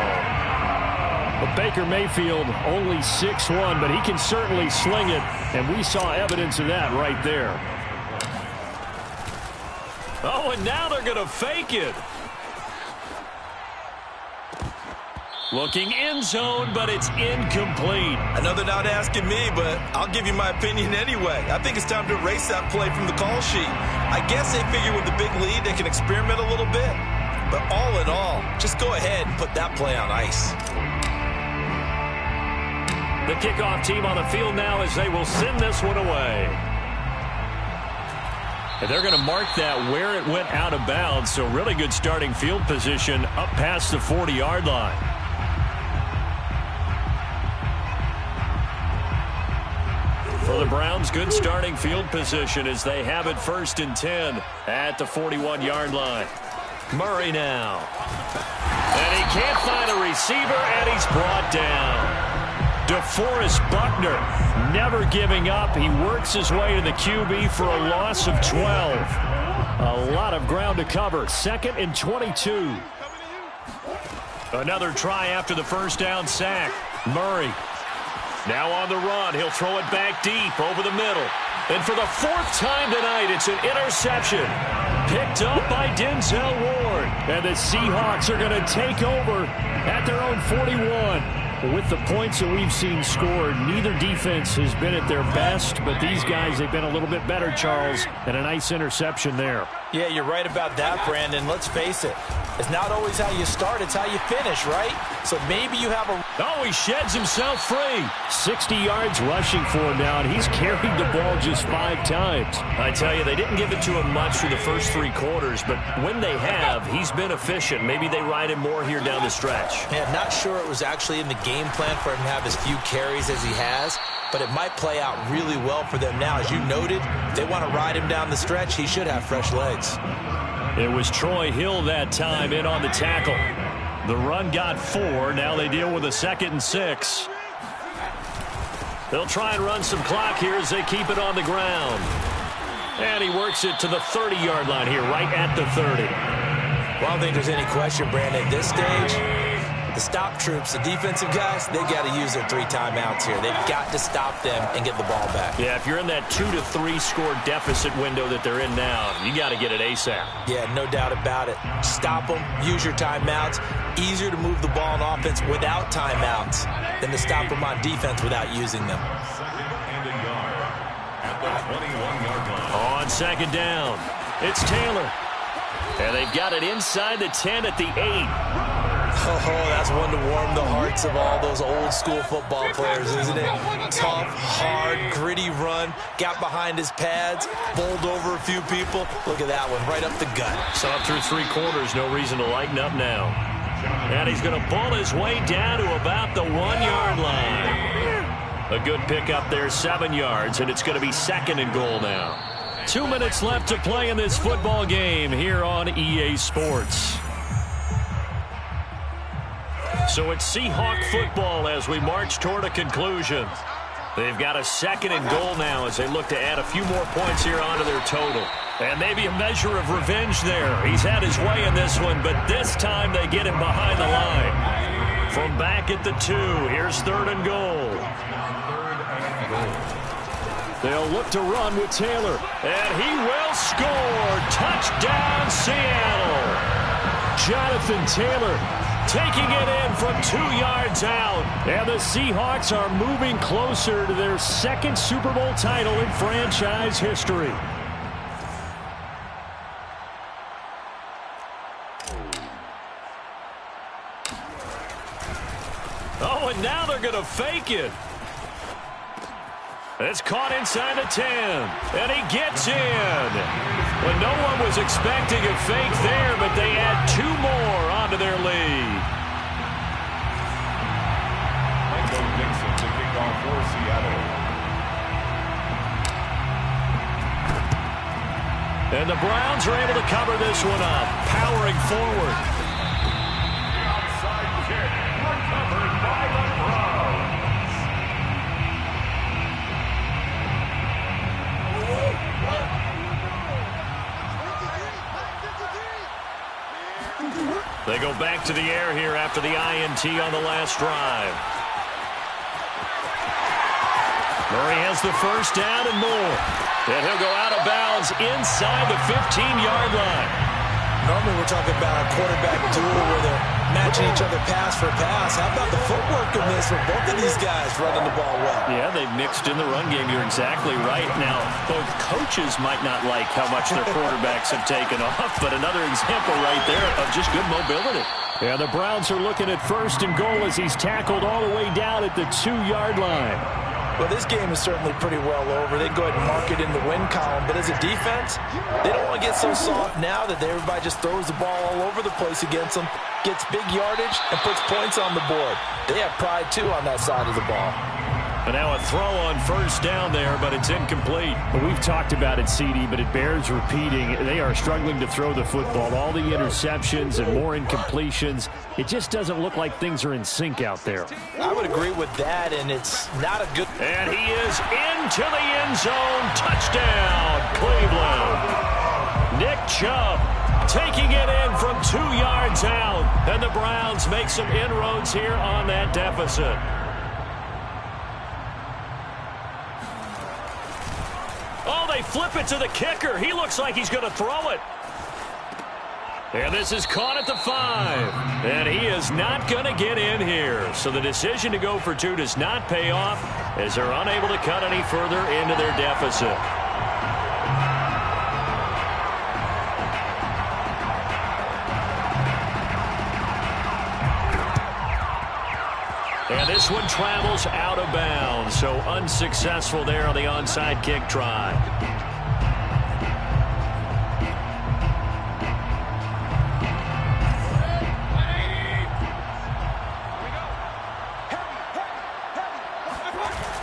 B: But Baker Mayfield only 6'1", but he can certainly sling it, and we saw evidence of that right there. Oh, and now they're going to fake it. Looking end zone, but it's incomplete.
D: I know they're not asking me, but I'll give you my opinion anyway. I think it's time to erase that play from the call sheet. I guess they figure with the big lead, they can experiment a little bit. But all in all, just go ahead and put that play on ice.
B: The kickoff team on the field now as they will send this one away. And they're going to mark that where it went out of bounds, so really good starting field position up past the 40-yard line. For the Browns, good starting field position as they have it 1st and 10 at the 41-yard line. Murray now. And he can't find a receiver, and he's brought down. DeForest Buckner never giving up. He works his way to the QB for a loss of 12. A lot of ground to cover. 2nd and 22. Another try after the first down sack. Murray now on the run. He'll throw it back deep over the middle. And for the 4th time tonight, it's an interception. Picked up by Denzel Ward. And the Seahawks are going to take over at their own 41. With the points that we've seen scored, neither defense has been at their best, but these guys, they've been a little bit better, Charles, and a nice interception there.
D: Yeah, you're right about that, Brandon. Let's face it. It's not always how you start, it's how you finish, right? So maybe you have a...
B: Oh, he sheds himself free.
C: 60 yards rushing for him now, and he's carried the ball just 5 times.
B: I tell you, they didn't give it to him much through the first 3 quarters, but when they have, he's been efficient. Maybe they ride him more here down the stretch.
D: Yeah, not sure it was actually in the game plan for him to have as few carries as he has, but it might play out really well for them now. As you noted, if they want to ride him down the stretch, he should have fresh legs.
B: It was Troy Hill that time in on the tackle. The run got 4. Now they deal with a 2nd and 6. They'll try and run some clock here as they keep it on the ground. And he works it to the 30-yard line here, right at the 30.
D: Well, I don't think there's any question, Brandon. At this stage, the stop troops, the defensive guys, they got to use their 3 timeouts here. They've got to stop them and get the ball back.
B: Yeah, if you're in that 2 to 3 score deficit window that they're in now, you got to get it ASAP.
D: Yeah, no doubt about it. Stop them, use your timeouts. Easier to move the ball on offense without timeouts than to stop them on defense without using them.
E: 2nd and a yard at the 21-yard line.
B: On 2nd down, it's Taylor. And they've got it inside the 10 at the 8.
D: Oh, that's one to warm the hearts of all those old-school football players, isn't it? Tough, hard, gritty run, got behind his pads, bowled over a few people. Look at that one, right up the gut.
B: Saw it through 3 quarters, no reason to lighten up now. And he's going to pull his way down to about the 1-yard line. A good pickup there, 7 yards, and it's going to be 2nd and goal now. 2 minutes left to play in this football game here on EA Sports. So it's Seahawk football as we march toward a conclusion. They've got a 2nd and goal now as they look to add a few more points here onto their total. And maybe a measure of revenge there. He's had his way in this one, but this time they get him behind the line. From back at the 2, here's 3rd and goal.
C: They'll look to run with Taylor.
B: And he will score. Touchdown, Seattle.
C: Jonathan Taylor taking it in from 2 yards out. And the Seahawks are moving closer to their 2nd Super Bowl title in franchise history.
B: Oh, and now they're going to fake it. It's caught inside the 10, and he gets in. Well, no one was expecting a fake there, but they add 2 more onto their lead.
E: Michael Dixon to kick off for Seattle.
B: And the Browns are able to cover this one up, powering forward.
E: The outside kick recovered by the Browns.
B: They go back to the air here after the INT on the last drive. Murray has the first down and more. And he'll go out of bounds inside the 15-yard line.
D: Normally we're talking about a quarterback duel where they're matching each other pass for pass. How about the footwork of this for both of these guys running the ball well?
B: Yeah, they've mixed in the run game. You're exactly right. Now, both coaches might not like how much their quarterbacks have taken off, but another example right there of just good mobility.
C: Yeah, the Browns are looking at 1st and goal as he's tackled all the way down at the 2-yard line.
D: Well, this game is certainly pretty well over. They'd go ahead and mark it in the win column. But as a defense, they don't want to get so soft now that everybody just throws the ball all over the place against them, gets big yardage, and puts points on the board. They have pride, too, on that side of the ball.
B: And now a throw on first down there, but it's incomplete.
C: Well, we've talked about it, CD, but it bears repeating. They are struggling to throw the football. All the interceptions and more incompletions. It just doesn't look like things are in sync out there.
D: I would agree with that, and it's not a good...
B: And he is into the end zone. Touchdown, Cleveland. Nick Chubb taking it in from 2 yards out. And the Browns make some inroads here on that deficit. Oh, they flip it to the kicker. He looks like he's going to throw it. And this is caught at the 5. And he is not going to get in here. So the decision to go for 2 does not pay off as they're unable to cut any further into their deficit. And this one travels out of bounds, so unsuccessful there on the onside kick try.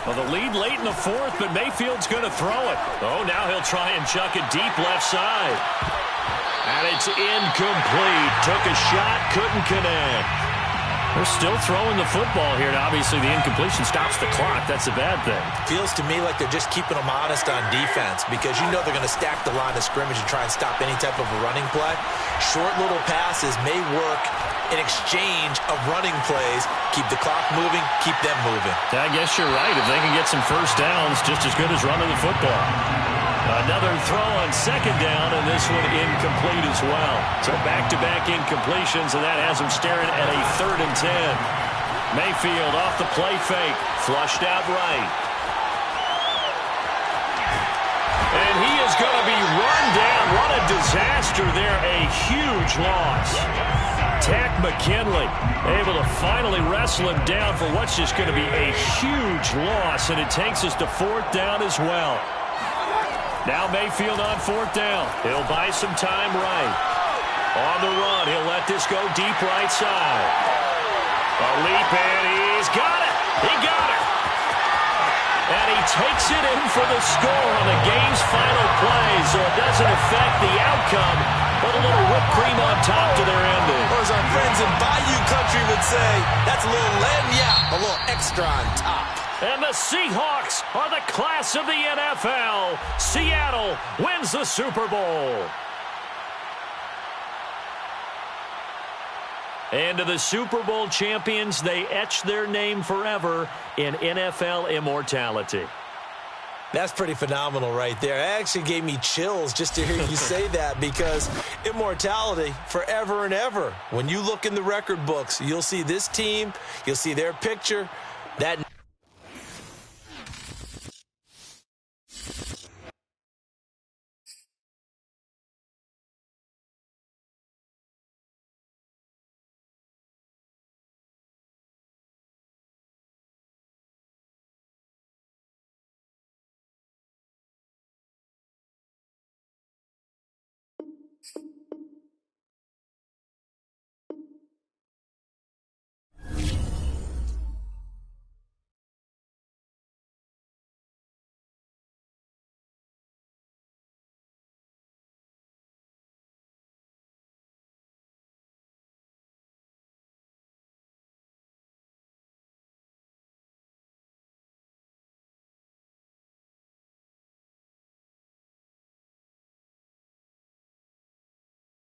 B: Well, the lead late in the 4th, but Mayfield's going to throw it. Oh, now he'll try and chuck it deep left side. And it's incomplete. Took a shot, couldn't connect. They're still throwing the football here, and obviously the incompletion stops the clock. That's a bad thing.
D: Feels to me like they're just keeping them honest on defense because you know they're going to stack the line of scrimmage and try and stop any type of a running play. Short little passes may work in exchange of running plays. Keep the clock moving, keep them moving.
C: I guess you're right. If they can get some first downs, just as good as running the football.
B: Another throw on second down, and this one incomplete as well. So back-to-back incompletions, and that has them staring at a 3rd and 10. Mayfield off the play fake, flushed out right. And he is going to be run down. What a disaster there. A huge loss. Tack McKinley able to finally wrestle him down for what's just going to be a huge loss, and it takes us to 4th down as well. Now Mayfield on 4th down. He'll buy some time right. On the run, he'll let this go deep right side. A leap, and he's got it. He got it. And he takes it in for the score on the game's final play, so it doesn't affect the outcome, but a little whipped cream on top to their ending.
D: Or as our friends in Bayou Country would say, that's a little lagniappe, a little extra on top.
B: And the Seahawks are the class of the NFL. Seattle wins the Super Bowl. And to the Super Bowl champions, they etch their name forever in NFL immortality.
D: That's pretty phenomenal right there. It actually gave me chills just to hear you say that because immortality forever and ever. When you look in the record books, you'll see this team, you'll see their picture. That